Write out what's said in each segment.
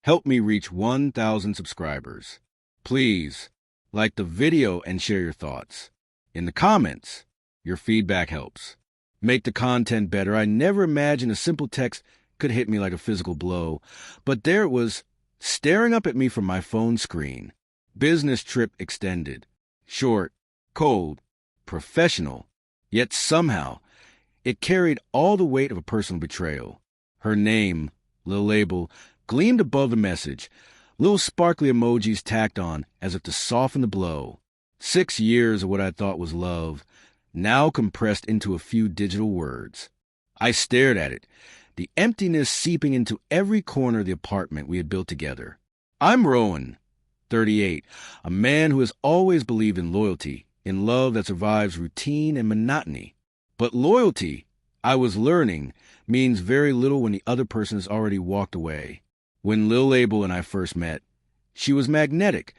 Help me reach 1,000 subscribers. Please, like the video and share your thoughts. In the comments, your feedback helps. Make the content better. I never imagined a simple text could hit me like a physical blow, but there it was, staring up at me from my phone screen. Business trip extended. Short, cold, professional, yet somehow it carried all the weight of a personal betrayal. Her name, Lil Label, gleamed above the message, little sparkly emojis tacked on as if to soften the blow. 6 years of what I thought was love, now compressed into a few digital words. I stared at it, the emptiness seeping into every corner of the apartment we had built together. I'm Rowan, 38, a man who has always believed in loyalty, in love that survives routine and monotony. But loyalty, I was learning, means very little when the other person has already walked away. When Lil Label and I first met, she was magnetic,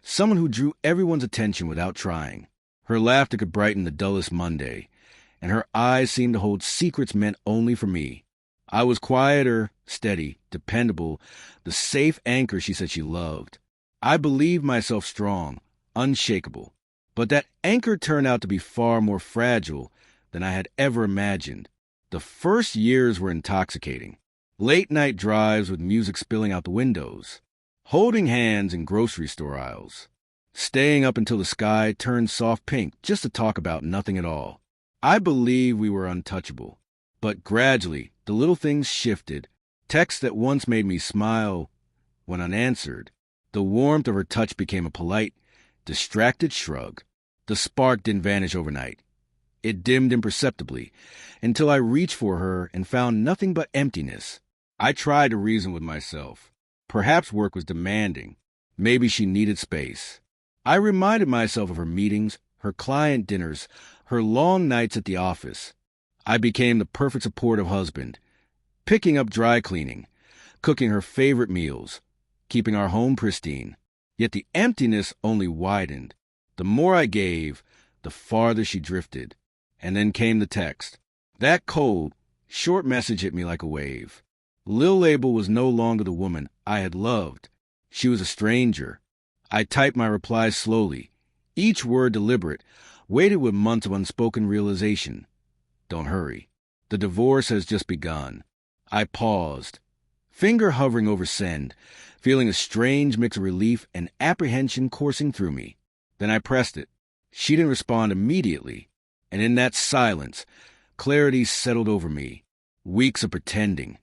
someone who drew everyone's attention without trying. Her laughter could brighten the dullest Monday, and her eyes seemed to hold secrets meant only for me. I was quieter, steady, dependable, the safe anchor she said she loved. I believed myself strong, unshakable. But that anchor turned out to be far more fragile than I had ever imagined. The first years were intoxicating. Late-night drives with music spilling out the windows. Holding hands in grocery store aisles. Staying up until the sky turned soft pink just to talk about nothing at all. I believed we were untouchable. But gradually, the little things shifted. Texts that once made me smile went unanswered. The warmth of her touch became a polite, distracted shrug. The spark didn't vanish overnight. It dimmed imperceptibly, until I reached for her and found nothing but emptiness. I tried to reason with myself. Perhaps work was demanding. Maybe she needed space. I reminded myself of her meetings, her client dinners, her long nights at the office. I became the perfect supportive husband, picking up dry cleaning, cooking her favorite meals, keeping our home pristine. Yet the emptiness only widened. The more I gave, the farther she drifted. And then came the text. That cold, short message hit me like a wave. Lil Label was no longer the woman I had loved. She was a stranger. I typed my replies slowly, each word deliberate, weighted with months of unspoken realization. Don't hurry. The divorce has just begun. I paused, finger hovering over send, feeling a strange mix of relief and apprehension coursing through me. Then I pressed it. She didn't respond immediately, and in that silence, clarity settled over me. Weeks of pretending,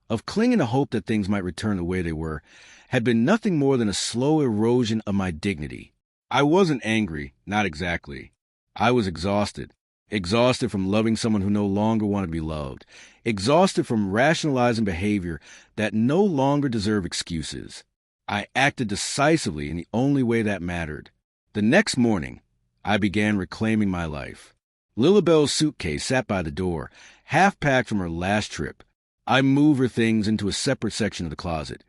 of clinging to hope that things might return the way they were, had been nothing more than a slow erosion of my dignity. I wasn't angry, not exactly. I was exhausted. Exhausted from loving someone who no longer wanted to be loved. Exhausted from rationalizing behavior that no longer deserved excuses. I acted decisively in the only way that mattered. The next morning, I began reclaiming my life. Lilibel's suitcase sat by the door, half-packed from her last trip. I moved her things into a separate section of the closet,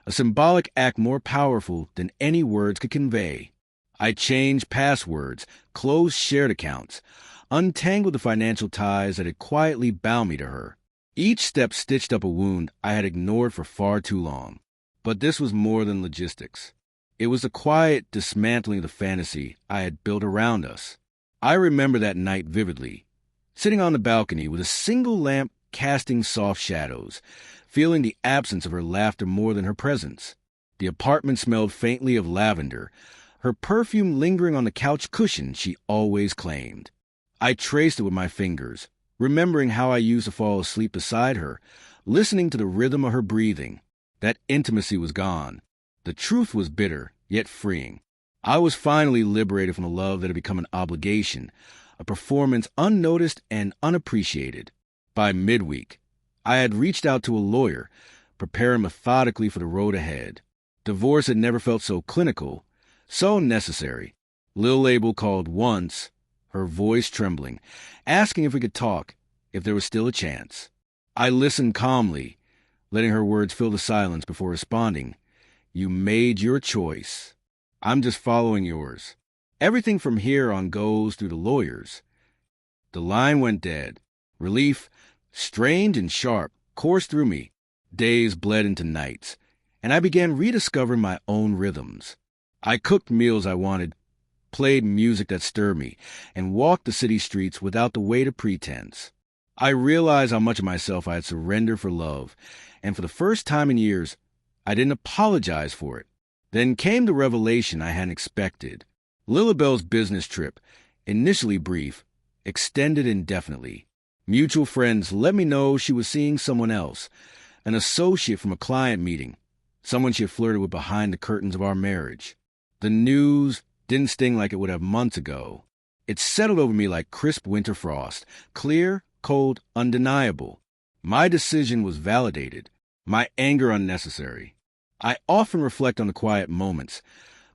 a symbolic act more powerful than any words could convey. I changed passwords, closed shared accounts, untangled the financial ties that had quietly bound me to her. Each step stitched up a wound I had ignored for far too long. But this was more than logistics. It was the quiet dismantling of the fantasy I had built around us. I remember that night vividly, sitting on the balcony with a single lamp casting soft shadows, feeling the absence of her laughter more than her presence. The apartment smelled faintly of lavender, her perfume lingering on the couch cushion she always claimed. I traced it with my fingers, remembering how I used to fall asleep beside her, listening to the rhythm of her breathing. That intimacy was gone. The truth was bitter, yet freeing. I was finally liberated from a love that had become an obligation, a performance unnoticed and unappreciated. By midweek, I had reached out to a lawyer, preparing methodically for the road ahead. Divorce had never felt so clinical, so necessary. Lil Label called once, her voice trembling, asking if we could talk, if there was still a chance. I listened calmly, letting her words fill the silence before responding. You made your choice. I'm just following yours. Everything from here on goes through the lawyers. The line went dead. Relief, strange and sharp, coursed through me. Days bled into nights, and I began rediscovering my own rhythms. I cooked meals I wanted, played music that stirred me, and walked the city streets without the weight of pretense. I realized how much of myself I had surrendered for love, and for the first time in years, I didn't apologize for it. Then came the revelation I hadn't expected. Lilibel's business trip, initially brief, extended indefinitely. Mutual friends let me know she was seeing someone else, an associate from a client meeting, someone she had flirted with behind the curtains of our marriage. The news didn't sting like it would have months ago. It settled over me like crisp winter frost, clear, cold, undeniable. My decision was validated, my anger unnecessary. I often reflect on the quiet moments,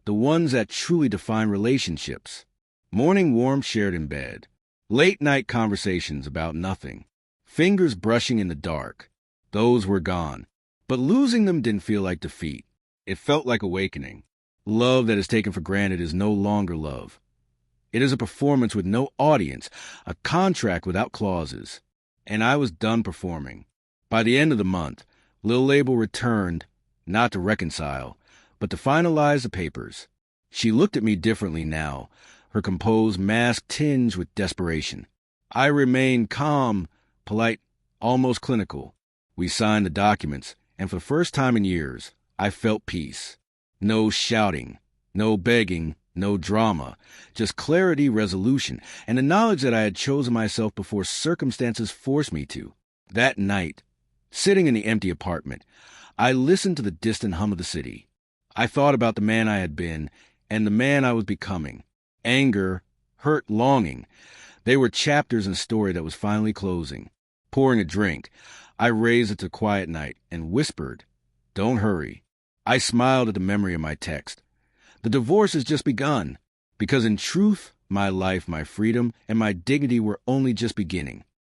the ones that truly define relationships. Morning warmth shared in bed, late-night conversations about nothing, fingers brushing in the dark. Those were gone, but losing them didn't feel like defeat. It felt like awakening. Love that is taken for granted is no longer love. It is a performance with no audience, a contract without clauses. And I was done performing. By the end of the month, Lil Label returned, not to reconcile, but to finalize the papers. She looked at me differently now, her composed mask tinged with desperation. I remained calm, polite, almost clinical. We signed the documents, and for the first time in years, I felt peace. No shouting, no begging, no drama, just clarity, resolution, and the knowledge that I had chosen myself before circumstances forced me to. That night, sitting in the empty apartment, I listened to the distant hum of the city. I thought about the man I had been and the man I was becoming. Anger, hurt, longing. They were chapters in a story that was finally closing. Pouring a drink, I raised it to quiet night and whispered, "Don't hurry." I smiled at the memory of my text. The divorce has just begun, because in truth, my life, my freedom, and my dignity were only just beginning.